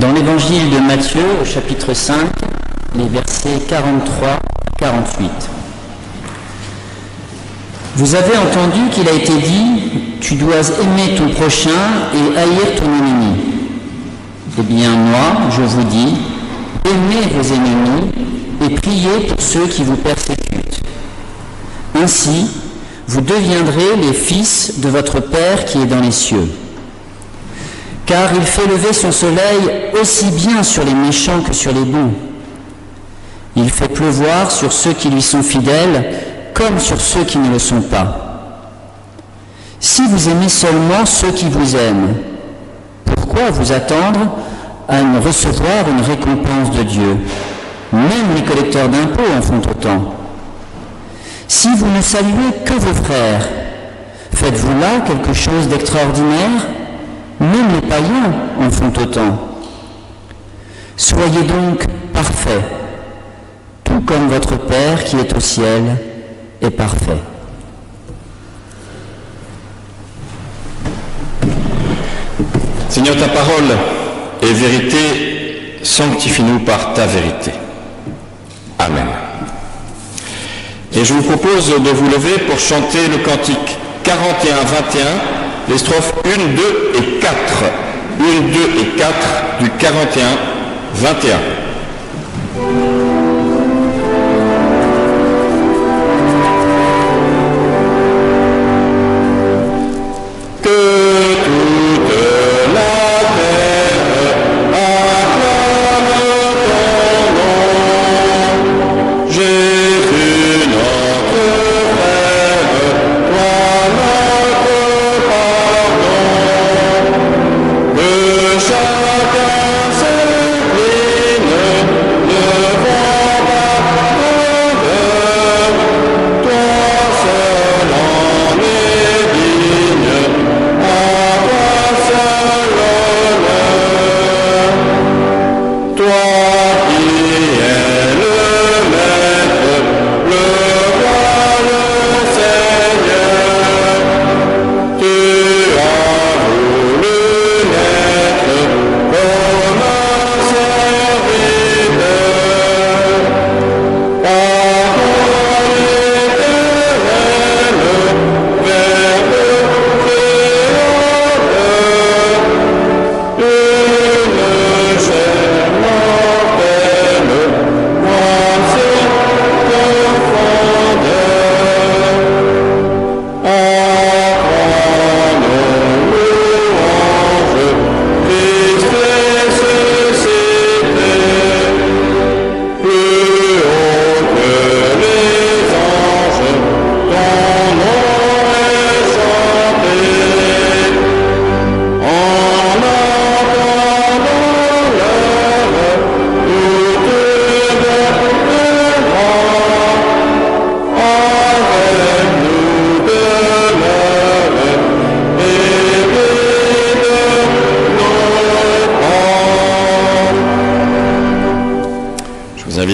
Dans l'évangile de Matthieu, au chapitre 5, les versets 43 à 48. Vous avez entendu qu'il a été dit « Tu dois aimer ton prochain et haïr ton ennemi ». Eh bien moi, je vous dis, aimez vos ennemis et priez pour ceux qui vous persécutent. Ainsi, vous deviendrez les fils de votre Père qui est dans les cieux. Car il fait lever son soleil aussi bien sur les méchants que sur les bons. Il fait pleuvoir sur ceux qui lui sont fidèles comme sur ceux qui ne le sont pas. Si vous aimez seulement ceux qui vous aiment, pourquoi vous attendre à recevoir une récompense de Dieu? Même les collecteurs d'impôts en font autant. Si vous ne saluez que vos frères, faites-vous là quelque chose d'extraordinaire? Même les païens en font autant. Soyez donc parfaits, tout comme votre Père qui est au ciel est parfait. Seigneur, ta parole est vérité, sanctifie-nous par ta vérité. Amen. Et je vous propose de vous lever pour chanter le cantique 41-21, les strophes 1, 2 et 4. 1, 2 et 4 du 41-21.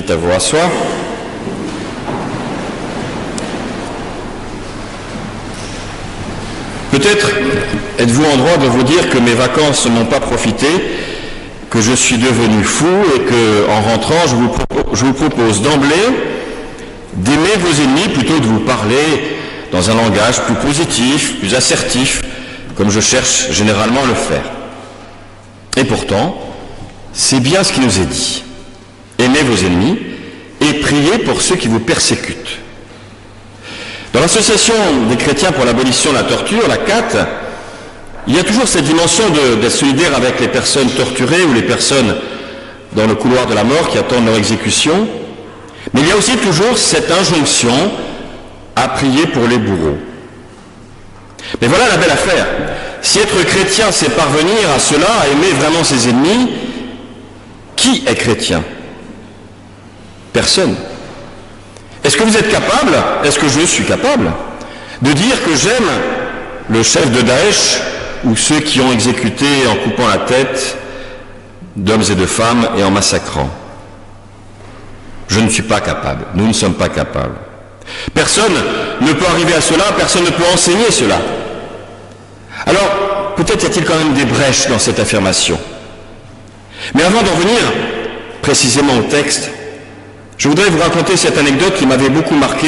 À vous asseoir. Peut-être êtes-vous en droit de vous dire que mes vacances n'ont pas profité, que je suis devenu fou et que, en rentrant, je vous propose d'emblée d'aimer vos ennemis plutôt que de vous parler dans un langage plus positif, plus assertif, comme je cherche généralement à le faire. Et pourtant, c'est bien ce qui nous est dit. Aimez vos ennemis et priez pour ceux qui vous persécutent. Dans l'association des chrétiens pour l'abolition de la torture, la CAT, il y a toujours cette dimension d'être solidaire avec les personnes torturées ou les personnes dans le couloir de la mort qui attendent leur exécution. Mais il y a aussi toujours cette injonction à prier pour les bourreaux. Mais voilà la belle affaire. Si être chrétien, c'est parvenir à cela, à aimer vraiment ses ennemis, qui est chrétien? Personne. Est-ce que vous êtes capable, est-ce que je suis capable de dire que j'aime le chef de Daesh ou ceux qui ont exécuté en coupant la tête d'hommes et de femmes et en massacrant? Je ne suis pas capable, nous ne sommes pas capables. Personne ne peut arriver à cela, personne ne peut enseigner cela. Alors, peut-être y a-t-il quand même des brèches dans cette affirmation. Mais avant d'en venir précisément au texte, je voudrais vous raconter cette anecdote qui m'avait beaucoup marqué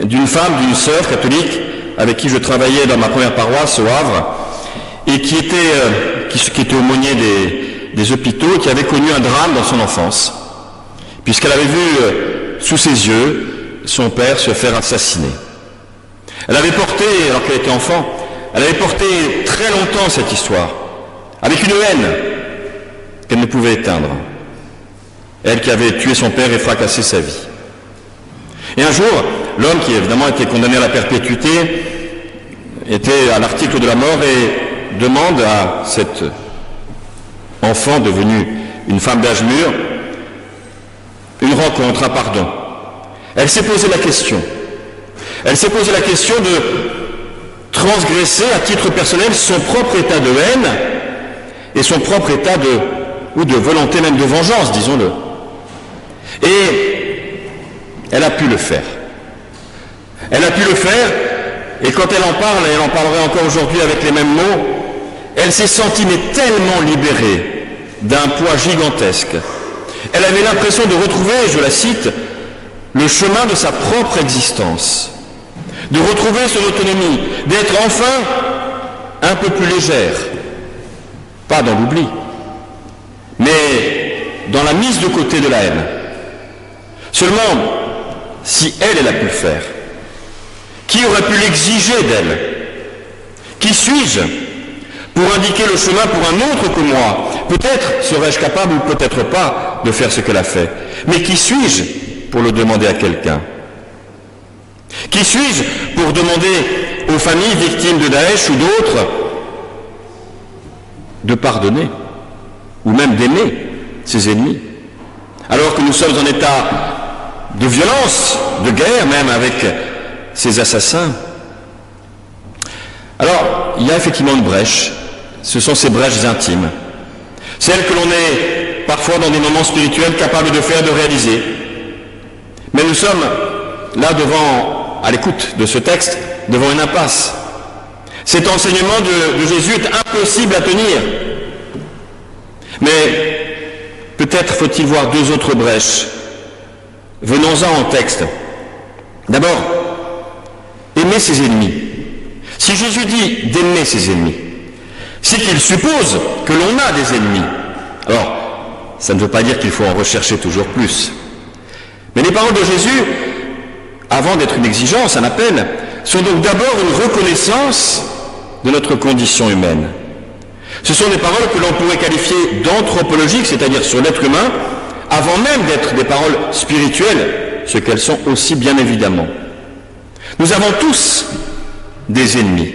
d'une sœur catholique avec qui je travaillais dans ma première paroisse au Havre et qui était aumônier des hôpitaux et qui avait connu un drame dans son enfance, puisqu'elle avait vu sous ses yeux son père se faire assassiner. Elle avait porté, alors qu'elle était enfant, elle avait porté très longtemps cette histoire, avec une haine qu'elle ne pouvait éteindre. Elle qui avait tué son père et fracassé sa vie. Et un jour, l'homme qui évidemment était condamné à la perpétuité était à l'article de la mort et demande à cette enfant devenue une femme d'âge mûr une rencontre, un pardon. Elle s'est posé la question. Elle s'est posé la question de transgresser à titre personnel son propre état de haine et son propre état de volonté même de vengeance, disons-le. Et elle a pu le faire. Elle a pu le faire, et quand elle en parle, et elle en parlerait encore aujourd'hui avec les mêmes mots, elle s'est sentie mais tellement libérée d'un poids gigantesque. Elle avait l'impression de retrouver, je la cite, le chemin de sa propre existence, de retrouver son autonomie, d'être enfin un peu plus légère, pas dans l'oubli, mais dans la mise de côté de la haine. Seulement, si elle a pu le faire, qui aurait pu l'exiger d'elle? Qui suis-je pour indiquer le chemin pour un autre que moi? Peut-être serais-je capable ou peut-être pas de faire ce qu'elle a fait. Mais qui suis-je pour le demander à quelqu'un? Qui suis-je pour demander aux familles victimes de Daesh ou d'autres de pardonner ou même d'aimer ses ennemis, alors que nous sommes en état de violence, de guerre même avec ces assassins? Alors, il y a effectivement une brèche. Ce sont ces brèches intimes, celles que l'on est parfois dans des moments spirituels capable de faire, de réaliser. Mais nous sommes là à l'écoute de ce texte, devant une impasse. Cet enseignement de Jésus est impossible à tenir. Mais peut-être faut-il voir deux autres brèches. Venons-en au texte. D'abord, aimer ses ennemis. Si Jésus dit d'aimer ses ennemis, c'est qu'il suppose que l'on a des ennemis. Alors, ça ne veut pas dire qu'il faut en rechercher toujours plus. Mais les paroles de Jésus, avant d'être une exigence, un appel, sont donc d'abord une reconnaissance de notre condition humaine. Ce sont des paroles que l'on pourrait qualifier d'anthropologiques, c'est-à-dire sur l'être humain, avant même d'être des paroles spirituelles, ce qu'elles sont aussi bien évidemment. Nous avons tous des ennemis.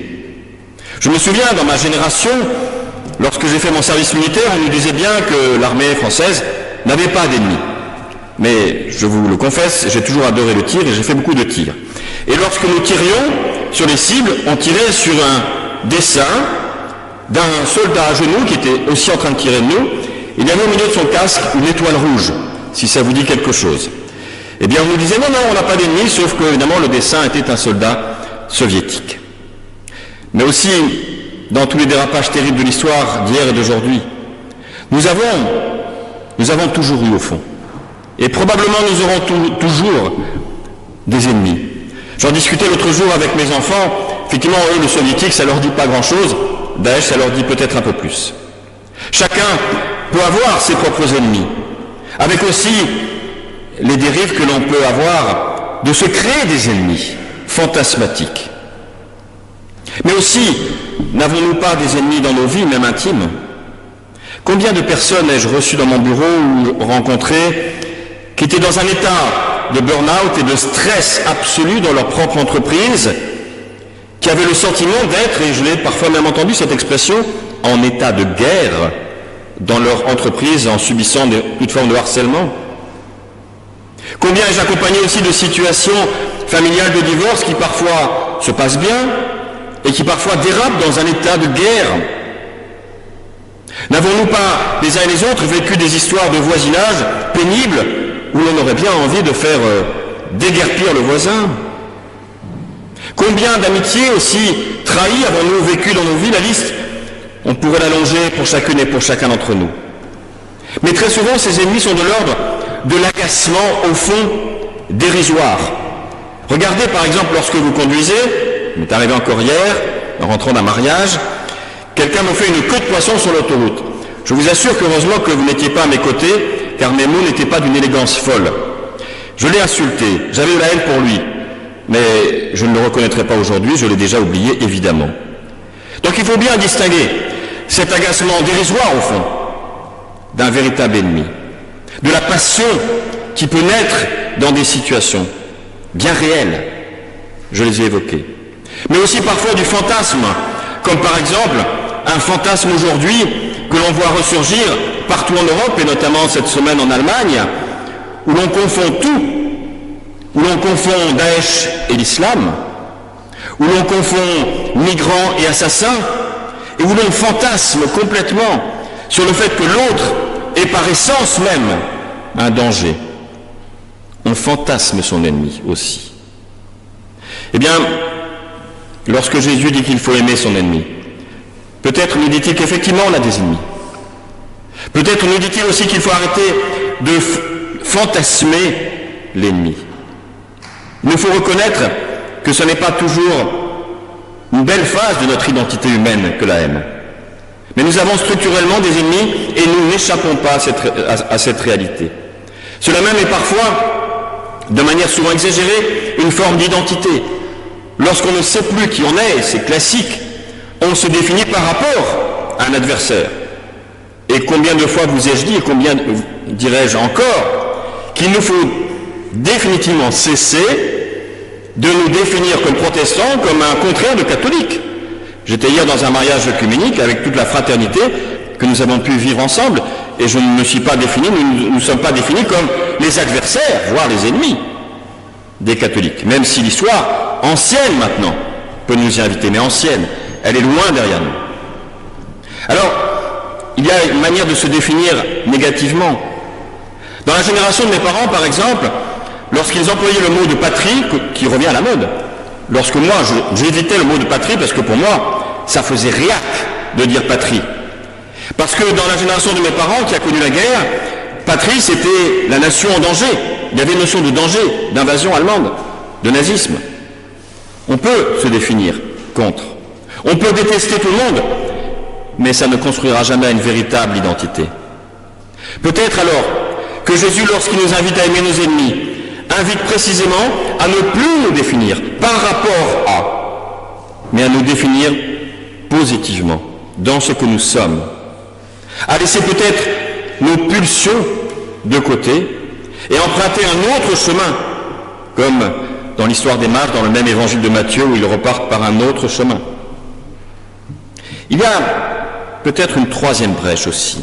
Je me souviens, dans ma génération, lorsque j'ai fait mon service militaire, on nous disait bien que l'armée française n'avait pas d'ennemis. Mais je vous le confesse, j'ai toujours adoré le tir et j'ai fait beaucoup de tirs. Et lorsque nous tirions sur les cibles, on tirait sur un dessin d'un soldat à genoux qui était aussi en train de tirer de nous. Il y avait au milieu de son casque une étoile rouge, si ça vous dit quelque chose. Eh bien, on nous disait non, on n'a pas d'ennemis, sauf que, évidemment, le dessin était un soldat soviétique. Mais aussi, dans tous les dérapages terribles de l'histoire d'hier et d'aujourd'hui, nous avons toujours eu au fond. Et probablement nous aurons toujours des ennemis. J'en discutais l'autre jour avec mes enfants. Effectivement, eux, le soviétique, ça leur dit pas grand-chose. Daesh, ça leur dit peut-être un peu plus. Chacun peut avoir ses propres ennemis, avec aussi les dérives que l'on peut avoir de se créer des ennemis fantasmatiques. Mais aussi, n'avons-nous pas des ennemis dans nos vies, même intimes? Combien de personnes ai-je reçues dans mon bureau ou rencontrées qui étaient dans un état de burn-out et de stress absolu dans leur propre entreprise, qui avaient le sentiment d'être, et je l'ai parfois même entendu cette expression, en état de guerre dans leur entreprise en subissant toute forme de harcèlement? Combien ai-je accompagné aussi de situations familiales de divorce qui parfois se passent bien et qui parfois dérapent dans un état de guerre? N'avons-nous pas, les uns et les autres, vécu des histoires de voisinage pénibles où l'on aurait bien envie de faire déguerpir le voisin? Combien d'amitiés aussi trahies avons-nous vécu dans nos vies? La liste, on pourrait l'allonger pour chacune et pour chacun d'entre nous. Mais très souvent, ces ennemis sont de l'ordre de l'agacement, au fond, dérisoire. Regardez par exemple lorsque vous conduisez, il m'est arrivé encore hier, en rentrant d'un mariage, quelqu'un m'a fait une queue de poisson sur l'autoroute. Je vous assure qu'heureusement que vous n'étiez pas à mes côtés, car mes mots n'étaient pas d'une élégance folle. Je l'ai insulté, j'avais de la haine pour lui, mais je ne le reconnaîtrai pas aujourd'hui, je l'ai déjà oublié évidemment. Donc il faut bien distinguer cet agacement dérisoire au fond d'un véritable ennemi, de la passion qui peut naître dans des situations bien réelles, je les ai évoquées, mais aussi parfois du fantasme, comme par exemple un fantasme aujourd'hui que l'on voit ressurgir partout en Europe et notamment cette semaine en Allemagne, où l'on confond tout, où l'on confond Daesh et l'islam, où l'on confond migrants et assassins, et où l'on fantasme complètement sur le fait que l'autre est par essence même un danger. On fantasme son ennemi aussi. Eh bien, lorsque Jésus dit qu'il faut aimer son ennemi, peut-être nous dit-il qu'effectivement on a des ennemis. Peut-être nous dit-il aussi qu'il faut arrêter de fantasmer l'ennemi. Il nous faut reconnaître que ce n'est pas toujours une belle phase de notre identité humaine que la haine. Mais nous avons structurellement des ennemis et nous n'échappons pas à cette réalité. Cela même est parfois, de manière souvent exagérée, une forme d'identité. Lorsqu'on ne sait plus qui on est, et c'est classique, on se définit par rapport à un adversaire. Et combien de fois vous ai-je dit, et combien dirais-je encore, qu'il nous faut définitivement cesser de nous définir comme protestants, comme un contraire de catholiques. J'étais hier dans un mariage œcuménique avec toute la fraternité que nous avons pu vivre ensemble, et je ne me suis pas défini, nous ne sommes pas définis comme les adversaires, voire les ennemis des catholiques, même si l'histoire ancienne maintenant peut nous y inviter, mais ancienne, elle est loin derrière nous. Alors, il y a une manière de se définir négativement. Dans la génération de mes parents, par exemple, lorsqu'ils employaient le mot de patrie, qui revient à la mode, lorsque moi, j'évitais le mot de patrie, parce que pour moi, ça faisait réac de dire patrie. Parce que dans la génération de mes parents, qui a connu la guerre, patrie, c'était la nation en danger. Il y avait une notion de danger, d'invasion allemande, de nazisme. On peut se définir contre. On peut détester tout le monde, mais ça ne construira jamais une véritable identité. Peut-être alors que Jésus, lorsqu'il nous invite à aimer nos ennemis, invite précisément à ne plus nous définir par rapport à, mais à nous définir positivement dans ce que nous sommes, à laisser peut-être nos pulsions de côté et emprunter un autre chemin, comme dans l'histoire des marches, dans le même évangile de Matthieu, où ils repartent par un autre chemin. Il y a peut-être une troisième brèche aussi.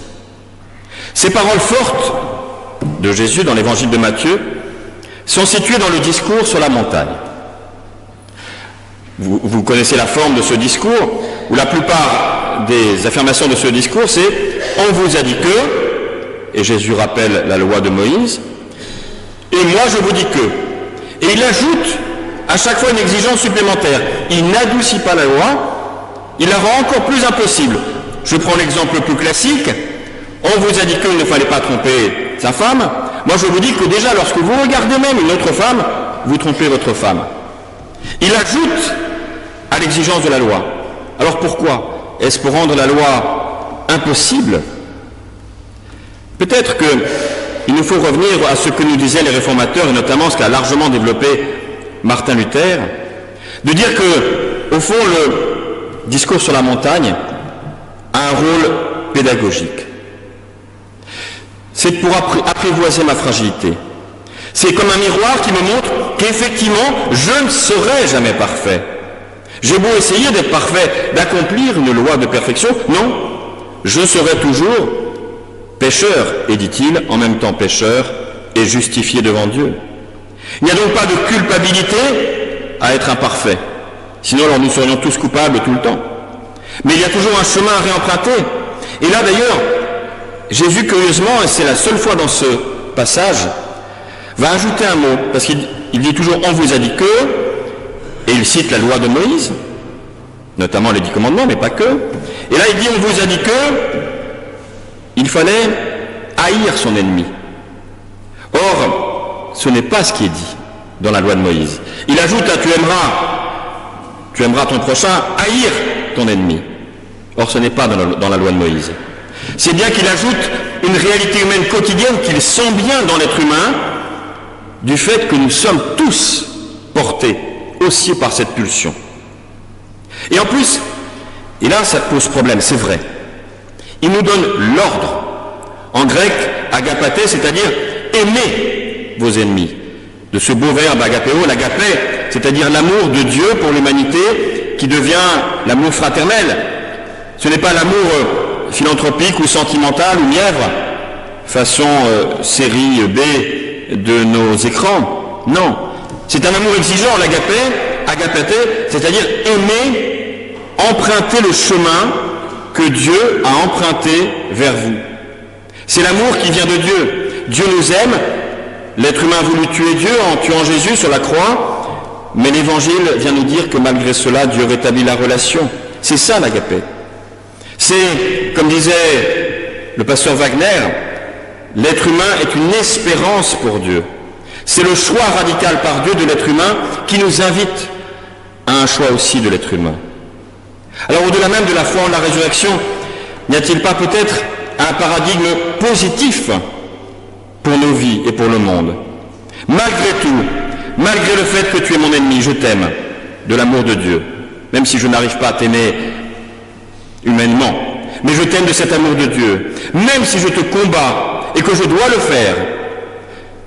Ces paroles fortes de Jésus dans l'évangile de Matthieu sont situées dans le discours sur la montagne. Vous connaissez la forme de ce discours, où la plupart des affirmations de ce discours, c'est « on vous a dit que », et Jésus rappelle la loi de Moïse, « et moi je vous dis que ». Et il ajoute à chaque fois une exigence supplémentaire. Il n'adoucit pas la loi, il la rend encore plus impossible. Je prends l'exemple le plus classique. On vous a dit qu'il ne fallait pas tromper sa femme. Moi je vous dis que déjà lorsque vous regardez même une autre femme, vous trompez votre femme. Il ajoute à l'exigence de la loi. Alors pourquoi? Est-ce pour rendre la loi impossible? Peut-être qu'il nous faut revenir à ce que nous disaient les réformateurs, et notamment ce qu'a largement développé Martin Luther, de dire que, au fond, le discours sur la montagne a un rôle pédagogique. C'est pour apprivoiser ma fragilité. C'est comme un miroir qui me montre qu'effectivement, je ne serai jamais parfait. J'ai beau essayer d'être parfait, d'accomplir une loi de perfection, non, je serai toujours pécheur, et dit-il, en même temps pécheur et justifié devant Dieu. Il n'y a donc pas de culpabilité à être imparfait. Sinon, alors nous serions tous coupables tout le temps. Mais il y a toujours un chemin à réemprunter. Et là, d'ailleurs, Jésus, curieusement, et c'est la seule fois dans ce passage, va ajouter un mot, parce qu'il dit toujours « on vous a dit que », et il cite la loi de Moïse, notamment les 10 commandements, mais pas que. Et là, il dit « on vous a dit que », il fallait haïr son ennemi. Or, ce n'est pas ce qui est dit dans la loi de Moïse. Il ajoute là, tu aimeras ton prochain, haïr ton ennemi. Or, ce n'est pas dans la loi de Moïse. C'est bien qu'il ajoute une réalité humaine quotidienne qu'il sent bien dans l'être humain, du fait que nous sommes tous portés aussi par cette pulsion. Et en plus, et là ça pose problème, c'est vrai, il nous donne l'ordre, en grec, agapaté, c'est-à-dire aimer vos ennemis. De ce beau verbe agapéo, l'agapé, c'est-à-dire l'amour de Dieu pour l'humanité qui devient l'amour fraternel. Ce n'est pas l'amour philanthropique ou sentimental ou mièvre, façon série B de nos écrans. Non, c'est un amour exigeant, l'agapé, agapaté, c'est-à-dire aimer, emprunter le chemin que Dieu a emprunté vers vous. C'est l'amour qui vient de Dieu. Dieu nous aime, l'être humain a voulu tuer Dieu en tuant Jésus sur la croix, mais l'Évangile vient nous dire que malgré cela, Dieu rétablit la relation. C'est ça l'agapé. C'est, comme disait le pasteur Wagner, l'être humain est une espérance pour Dieu. C'est le choix radical par Dieu de l'être humain qui nous invite à un choix aussi de l'être humain. Alors au-delà même de la foi en la résurrection, n'y a-t-il pas peut-être un paradigme positif pour nos vies et pour le monde? Malgré tout, malgré le fait que tu es mon ennemi, je t'aime, de l'amour de Dieu, même si je n'arrive pas à t'aimer humainement, mais je t'aime de cet amour de Dieu, même si je te combats et que je dois le faire,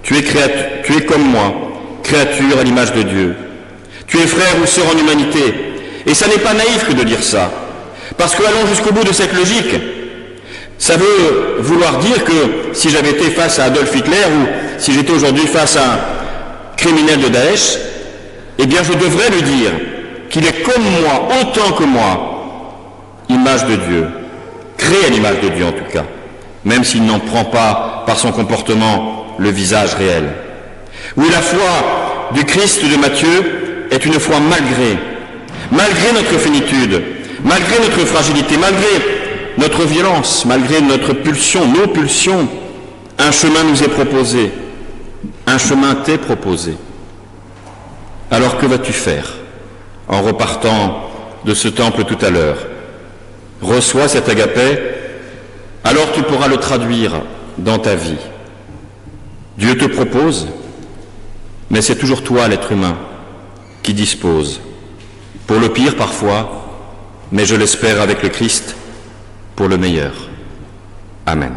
tu es comme moi, créature à l'image de Dieu. Tu es frère ou sœur en humanité, et ça n'est pas naïf que de dire ça, parce que allons jusqu'au bout de cette logique. Ça veut vouloir dire que si j'avais été face à Adolf Hitler ou si j'étais aujourd'hui face à un criminel de Daesh, eh bien je devrais lui dire qu'il est comme moi, autant que moi, image de Dieu, créé à l'image de Dieu en tout cas, même s'il n'en prend pas par son comportement le visage réel. Oui, la foi du Christ de Matthieu est une foi malgré notre finitude, malgré notre fragilité, malgré notre violence, malgré notre pulsion, nos pulsions, un chemin nous est proposé, un chemin t'est proposé. Alors que vas-tu faire en repartant de ce temple tout à l'heure? Reçois cet agapé, alors tu pourras le traduire dans ta vie. Dieu te propose, mais c'est toujours toi, l'être humain, qui dispose. Pour le pire parfois, mais je l'espère avec le Christ, pour le meilleur. Amen.